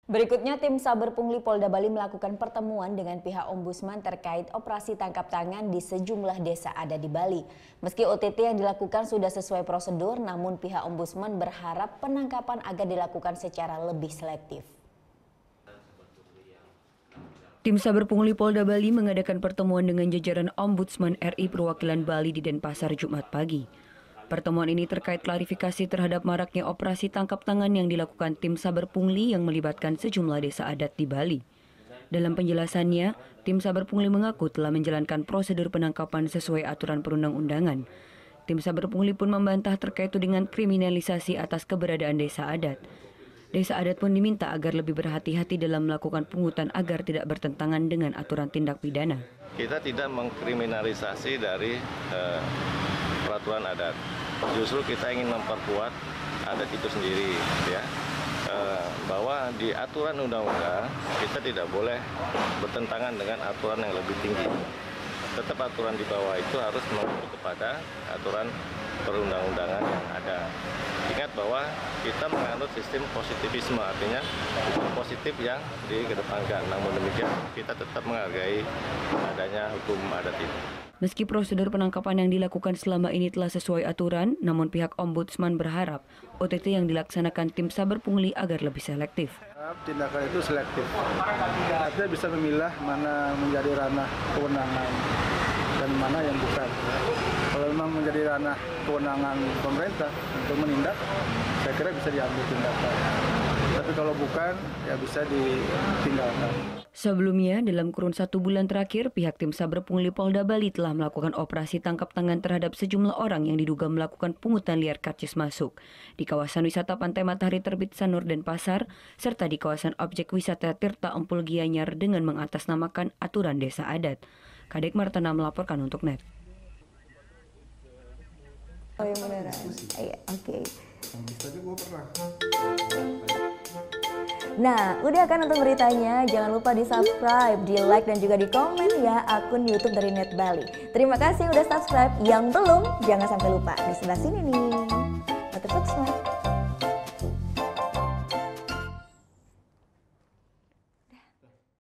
Berikutnya, tim Saber Pungli Polda Bali melakukan pertemuan dengan pihak Ombudsman terkait operasi tangkap tangan di sejumlah desa adat di Bali. Meski OTT yang dilakukan sudah sesuai prosedur, namun pihak Ombudsman berharap penangkapan agar dilakukan secara lebih selektif. Tim Saber Pungli Polda Bali mengadakan pertemuan dengan jajaran Ombudsman RI Perwakilan Bali di Denpasar Jumat pagi. Pertemuan ini terkait klarifikasi terhadap maraknya operasi tangkap tangan yang dilakukan tim Saber Pungli yang melibatkan sejumlah desa adat di Bali. Dalam penjelasannya, tim Saber Pungli mengaku telah menjalankan prosedur penangkapan sesuai aturan perundang-undangan. Tim Saber Pungli pun membantah terkait tudingan kriminalisasi atas keberadaan desa adat. Desa adat pun diminta agar lebih berhati-hati dalam melakukan pungutan agar tidak bertentangan dengan aturan tindak pidana. Kita tidak mengkriminalisasi dari peraturan adat. Justru kita ingin memperkuat adat itu sendiri, ya. Bahwa di aturan undang-undang kita tidak boleh bertentangan dengan aturan yang lebih tinggi. Tetap aturan di bawah itu harus mengacu kepada aturan perundang-undangan yang ada. Ingat bahwa kita menganut sistem positivisme, artinya positif yang dikedepankan. Namun demikian kita tetap menghargai adanya hukum adat itu. Meski prosedur penangkapan yang dilakukan selama ini telah sesuai aturan, namun pihak Ombudsman berharap OTT yang dilaksanakan tim Saber Pungli agar lebih selektif. Tindakan itu selektif, artinya bisa memilah mana menjadi ranah kewenangan dan mana yang bukan. Kalau memang menjadi ranah kewenangan pemerintah untuk menindak, saya kira bisa diambil tindakan. Tapi kalau bukan, ya bisa ditinggalkan. Sebelumnya, dalam kurun 1 bulan terakhir, pihak tim Saber Pungli Polda Bali telah melakukan operasi tangkap tangan terhadap sejumlah orang yang diduga melakukan pungutan liar karcis masuk di kawasan wisata Pantai Matahari Terbit Sanur Denpasar, serta di kawasan objek wisata Tirta Empul Gianyar dengan mengatasnamakan aturan desa adat. Kadek Martana melaporkan untuk NET. Oh yang beneran? Iya, oke. Nah, udah kan nonton beritanya? Jangan lupa di-subscribe, di-like, dan juga di-komen ya akun YouTube dari Net Bali. Terima kasih udah subscribe. Yang belum, jangan sampai lupa. Di sebelah sini nih. Notifikasi.